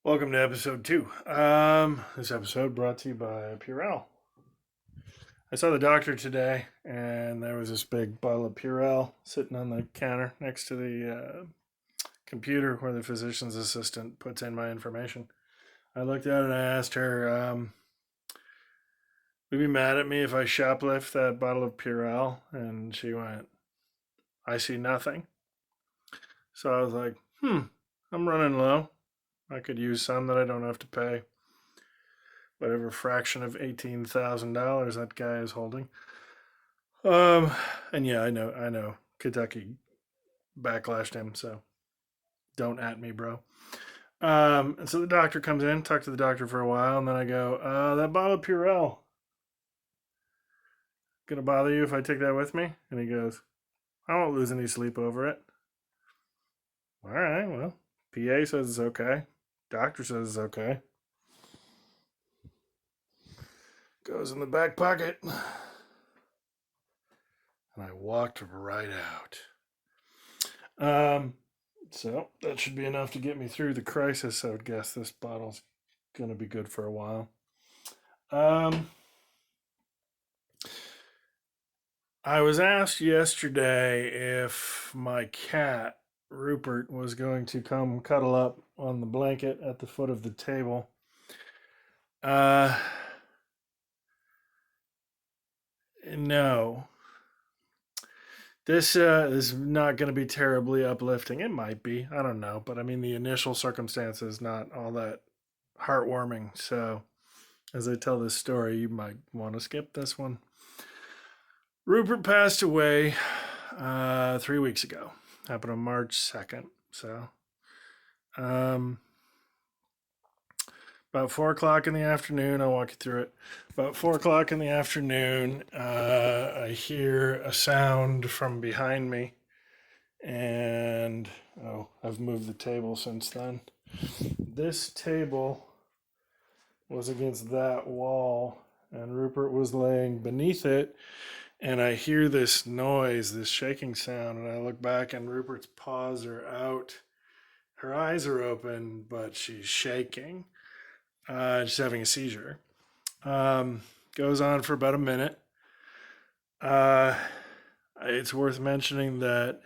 Welcome to episode 2. This episode brought to you by Purell. I saw the doctor today, and there was this big bottle of Purell sitting on the counter next to the computer where the physician's assistant puts in my information. I looked at it and I asked her, would you be mad at me if I shoplift that bottle of Purell? And she went, I see nothing. So I was like, I'm running low. I could use some that I don't have to pay whatever fraction of $18,000 that guy is holding. Um, and yeah, I know, Kentucky backlashed him, so don't at me, bro. And so the doctor comes in, talk to the doctor for a while, and then I go, that bottle of Purell, gonna bother you if I take that with me? And he goes, I won't lose any sleep over it. All right, well, PA says it's okay. Doctor says it's okay. Goes in the back pocket. And I walked right out. So that should be enough to get me through the crisis. I would guess this bottle's going to be good for a while. I was asked yesterday if my cat, Rupert, was going to come cuddle up on the blanket at the foot of the table. No. This is not going to be terribly uplifting. It might be. I don't know. But I mean, the initial circumstances not all that heartwarming. So, as I tell this story, you might want to skip this one. Rupert passed away 3 weeks ago. Happened on March 2nd. So, um, about 4 o'clock in the afternoon, I'll walk you through it. About 4 o'clock in the afternoon, I hear a sound from behind me. And, I've moved the table since then. This table was against that wall, and Rupert was laying beneath it. And I hear this noise, this shaking sound, and I look back, and Rupert's paws are out. Her eyes are open, but she's shaking. She's having a seizure. Goes on for about a minute. It's worth mentioning that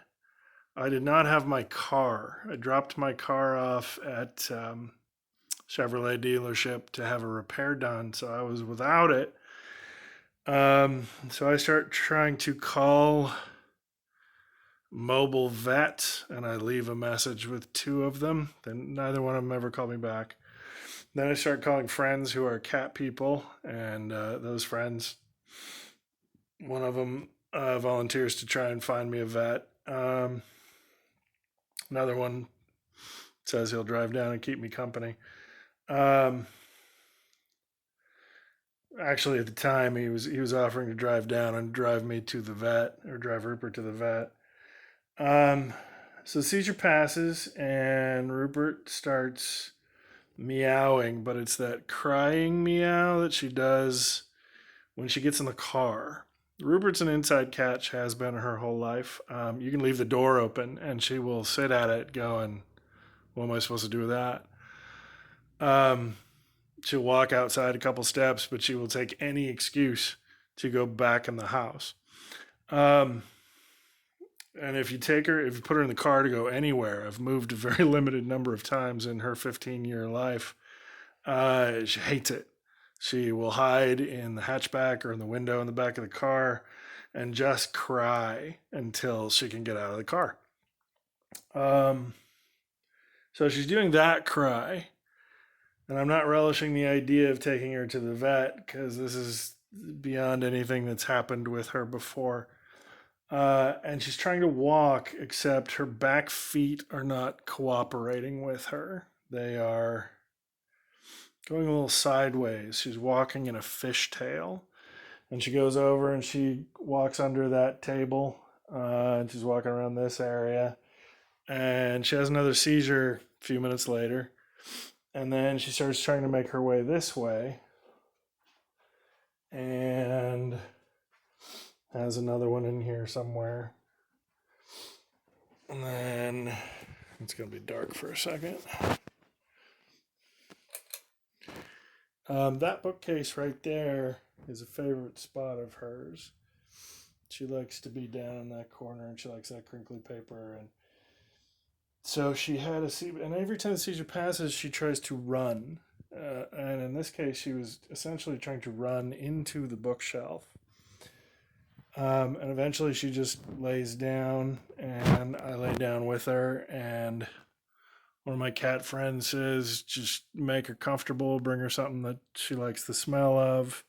I did not have my car. I dropped my car off at Chevrolet dealership to have a repair done, so I was without it. So I start trying to call mobile vet, and I leave a message with two of them. Then neither one of them ever called me back. Then I start calling friends who are cat people, and those friends, one of them volunteers to try and find me a vet. Another one says he'll drive down and keep me company. Um, Actually, at the time, he was offering to drive down and drive me to the vet, or drive Rupert to the vet. Um, so the seizure passes, and Rupert starts meowing, but it's that crying meow that she does when she gets in the car. Rupert's an inside cat, has been her whole life. You can leave the door open, and she will sit at it, going, "What am I supposed to do with that?" Um, she'll walk outside a couple steps, but she will take any excuse to go back in the house. Um, and if you put her in the car to go anywhere, I've moved a very limited number of times in her 15-year life. She hates it. She will hide in the hatchback or in the window in the back of the car and just cry until she can get out of the car. Um, so she's doing that cry, and I'm not relishing the idea of taking her to the vet because this is beyond anything that's happened with her before. And she's trying to walk, except her back feet are not cooperating with her. They are going a little sideways. She's walking in a fishtail. And she goes over and she walks under that table. And she's walking around this area. And she has another seizure a few minutes later. And then she starts trying to make her way this way. And has another one in here somewhere. And then it's going to be dark for a second. That bookcase right there is a favorite spot of hers. She likes to be down in that corner, and she likes that crinkly paper. And so she had a seizure, and every time the seizure passes, she tries to run. And in this case, she was essentially trying to run into the bookshelf. And eventually, she just lays down, and I lay down with her. And one of my cat friends says, just make her comfortable, bring her something that she likes the smell of.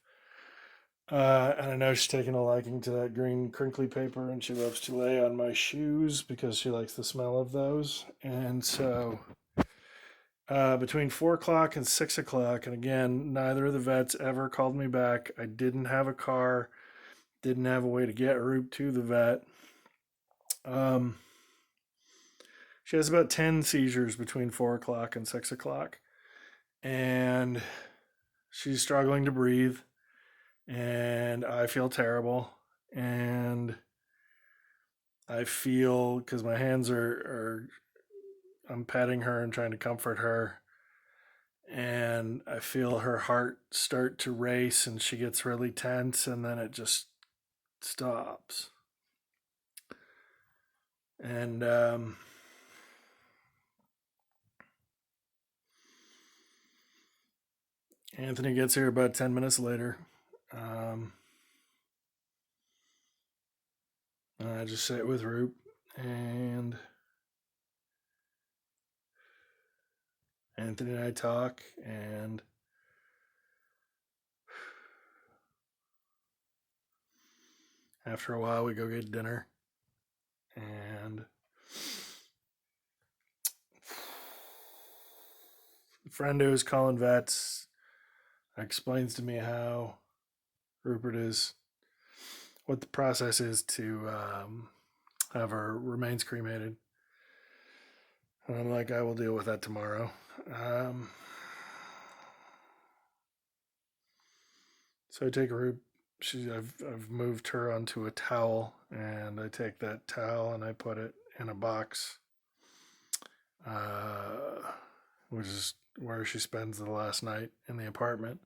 And I know she's taken a liking to that green crinkly paper, and she loves to lay on my shoes because she likes the smell of those. And so, between 4 o'clock and 6 o'clock, and again, neither of the vets ever called me back. I didn't have a car, didn't have a way to get Roop to the vet. Um, she has about 10 seizures between 4 o'clock and 6 o'clock, and she's struggling to breathe, and I feel terrible. And I feel because my hands are I'm petting her and trying to comfort her, and I feel her heart start to race, and she gets really tense, and then it just stops. And Anthony gets here about 10 minutes later. Um, I just sit with Roop, and Anthony and I talk, and after a while, we go get dinner. And the friend who's calling vets explains to me how Rupert is, what the process is to have her remains cremated. And I'm like, I will deal with that tomorrow. Um, so I take Rupe. I've moved her onto a towel, and I take that towel and I put it in a box, uh, which is where she spends the last night in the apartment.